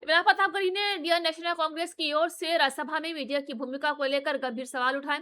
इमरान प्रताप गढ़ी ने Indian national Congress की ओर से राज्यसभा में मीडिया की भूमिका को लेकर गंभीर सवाल उठाए।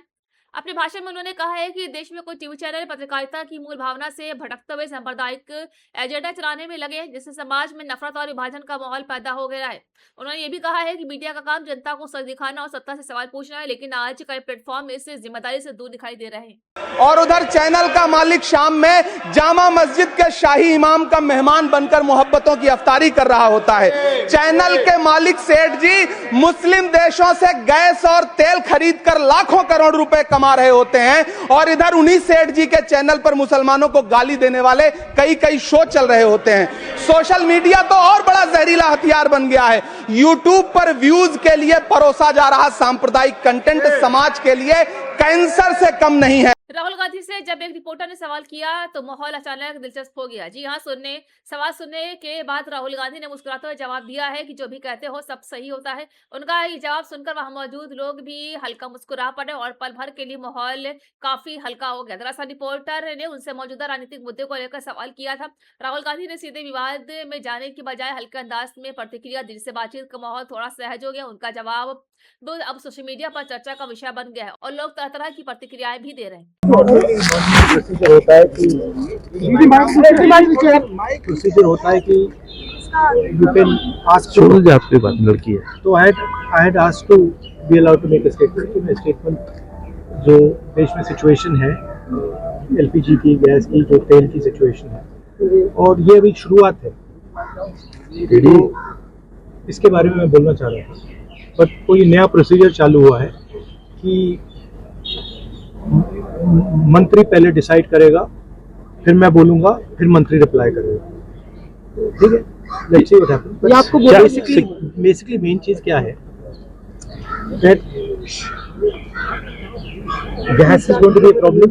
अपने भाषण में उन्होंने कहा है कि देश में कोई टीवी चैनल पत्रकारिता की मूल भावना से भटकते हुए सांप्रदायिक एजेंडा चलाने में लगे हैं, जिससे समाज में नफरत और विभाजन का माहौल पैदा हो गया है। उन्होंने ये भी कहा है कि मीडिया का काम जनता को सच दिखाना और सत्ता से सवाल पूछना है, लेकिन आज कई प्लेटफॉर्म इस जिम्मेदारी से दूर दिखाई दे रहे हैं। और उधर चैनल का मालिक शाम में जामा मस्जिद के शाही इमाम का मेहमान बनकर मोहब्बतों की अफ्तारी कर रहा होता है। चैनल के मालिक सेठ जी मुस्लिम देशों से गैस और तेल खरीदकर लाखों करोड़ रुपए कमा रहे होते हैं, और इधर उन्हीं सेठ जी के चैनल पर मुसलमानों को गाली देने वाले कई कई शो चल रहे होते हैं। सोशल मीडिया तो और बड़ा जहरीला हथियार बन गया है। यूट्यूब पर व्यूज के लिए परोसा जा रहा सांप्रदायिक कंटेंट समाज के लिए कैंसर से कम नहीं है। राहुल गांधी से जब एक रिपोर्टर ने सवाल किया तो माहौल अचानक दिलचस्प हो गया। जी हाँ, सवाल सुनने के बाद राहुल गांधी ने मुस्कुराते हुए जवाब दिया है कि जो भी कहते हो सब सही होता है। उनका ये जवाब सुनकर वहां मौजूद लोग भी हल्का मुस्कुरा पड़े और पल भर के लिए माहौल काफी हल्का हो गया। दरअसल रिपोर्टर ने उनसे मौजूदा राजनीतिक मुद्दे को लेकर सवाल किया था। राहुल गांधी ने सीधे विवाद में जाने की बजाय हल्के अंदाज में प्रतिक्रिया दी, जिससे बातचीत का माहौल थोड़ा सहज हो गया। उनका जवाब अब सोशल मीडिया पर चर्चा का विषय बन गया है और लोग तरह तरह की प्रतिक्रियाएं भी दे रहे हैं। प्रोसीजर होता है कि यू कैन आस्क टू आपकी बात लड़की है तो I had asked to be allowed to make a statement कि मैं स्टेटमेंट जो देश में सिचुएशन है एलपीजी की गैस की जो तेल की सिचुएशन है और ये अभी शुरुआत है तो इसके बारे में मैं बोलना चाह रहा था। बट कोई नया प्रोसीजर चालू हुआ है कि मंत्री पहले डिसाइड करेगा, फिर मैं बोलूंगा, फिर मंत्री रिप्लाई करेगा। ठीक है, लेट्स सी व्हाट हैपेंस। ये आपको बेसिकली मेन चीज क्या है that gas is going to be a problem,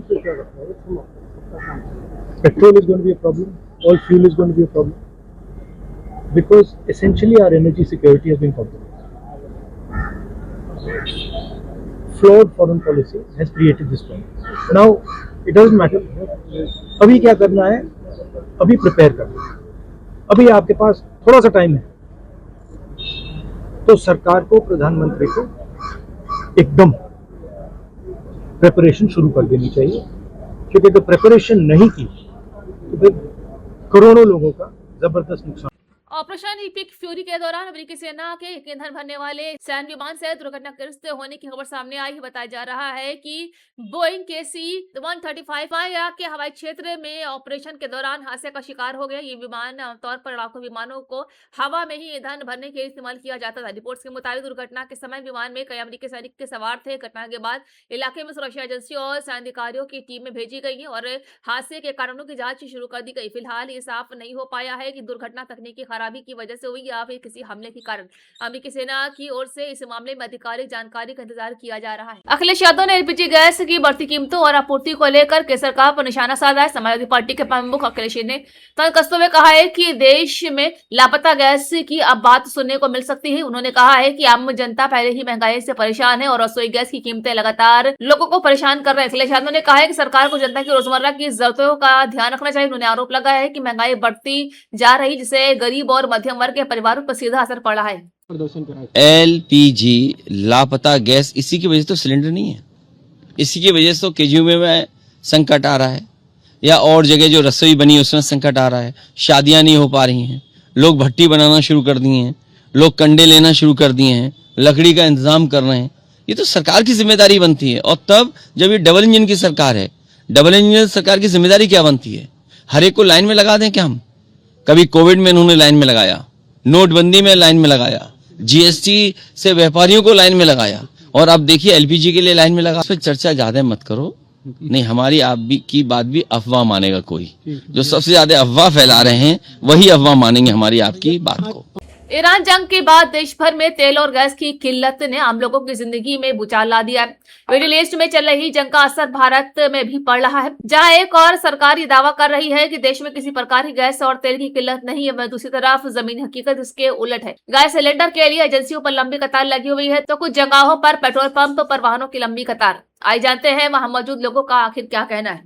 petrol is going to be a problem, all fuel is going to be a problem because essentially our energy security has been compromised. Flawed foreign policy has created this problem. Now it doesn't matter. अभी क्या करना है, अभी prepare करना है। अभी आपके पास थोड़ा सा टाइम है, तो सरकार को, प्रधानमंत्री को एकदम प्रिपरेशन शुरू कर देनी चाहिए, क्योंकि अगर प्रिपरेशन नहीं की तो फिर करोड़ों लोगों का जबरदस्त नुकसान। ऑपरेशन इपिक फ्यूरी के दौरान अमेरिकी सेना के ईंधन भरने वाले सैन्य विमान से दुर्घटनाग्रस्त होने की खबर सामने आई। बताया जा रहा है कि बोइंग KC-135 इराक के हवाई क्षेत्र में ऑपरेशन के दौरान हादसे का शिकार हो गया। ये विमान आमतौर पर लड़ाकू विमानों को हवा में ही ईंधन भरने के लिए इस्तेमाल किया जाता था। रिपोर्ट्स के मुताबिक दुर्घटना के समय विमान में कई अमेरिकी सैनिक के सवार थे। घटना के बाद इलाके में सुरक्षा एजेंसियों और सैन्य अधिकारियों की टीमें भेजी गई है और हादसे के कारणों की जांच शुरू कर दी गई। फिलहाल ये साफ नहीं हो पाया है कि दुर्घटना तकनीकी खराबी की वजह से हुई या फिर किसी हमले के कारण। अमेरिकी सेना की ओर से इस मामले में आधिकारिक जानकारी का इंतजार किया जा रहा है। अखिलेश यादव ने एलपीजी गैस की बढ़ती कीमतों और आपूर्ति को लेकर केंद्र सरकार पर निशाना साधा है। समाजवादी पार्टी के प्रमुख अखिलेश ने कस्तों में कहा है कि देश में लापता गैस की अब बात सुनने को मिल सकती है। उन्होंने कहा है कि आम जनता पहले ही महंगाई से परेशान है और रसोई गैस की कीमतें लगातार लोगों को परेशान कर रहे हैं। अखिलेश यादव ने कहा है कि सरकार को जनता की रोजमर्रा की जरूरतों का ध्यान रखना चाहिए। उन्होंने आरोप लगाया है कि महंगाई बढ़ती जा रही, जिससे गरीब और मध्यम वर्ग के परिवारों पर सीधा असर पड़ा है। एलपीजी लापता गैस इसी की वजह से तो सिलेंडर नहीं है, इसी की वजह से तो केजीयू में संकट आ रहा है, या और जगह जो रसोई बनी है उसमें संकट आ रहा है। शादियां नहीं हो पा रही हैं, लोग भट्टी बनाना शुरू कर दिए हैं, लोग कंडे लेना शुरू कर दिए हैं, लकड़ी का इंतजाम कर रहे हैं। ये तो सरकार की जिम्मेदारी बनती है। और तब जब ये डबल इंजन की सरकार है, डबल इंजन सरकार की जिम्मेदारी क्या बनती है? हर एक को लाइन में लगा दें क्या हम? कभी कोविड में उन्होंने लाइन में लगाया, नोटबंदी में लाइन में लगाया, जीएसटी से व्यापारियों को लाइन में लगाया, और अब देखिए एलपीजी के लिए लाइन में लगा। इस पर चर्चा ज्यादा मत करो, नहीं हमारी की बात भी अफवाह मानेगा कोई। जो सबसे ज्यादा अफवाह फैला रहे हैं वही अफवाह मानेंगे हमारी आपकी बात को। ईरान जंग के बाद देश भर में तेल और गैस की किल्लत ने आम लोगों की जिंदगी में भूचाल ला दिया है। मिडिल ईस्ट में चल रही जंग का असर भारत में भी पड़ रहा है, जहां एक और सरकार ये दावा कर रही है कि देश में किसी प्रकार की गैस और तेल की किल्लत नहीं है, वह दूसरी तरफ जमीनी हकीकत इसके उलट है। गैस सिलेंडर के लिए एजेंसियों पर लंबी कतार लगी हुई है, तो कुछ जगहों पर पेट्रोल पंप पर वाहनों की लंबी कतार। आइए जानते हैं वहां मौजूद लोगों का आखिर क्या कहना है।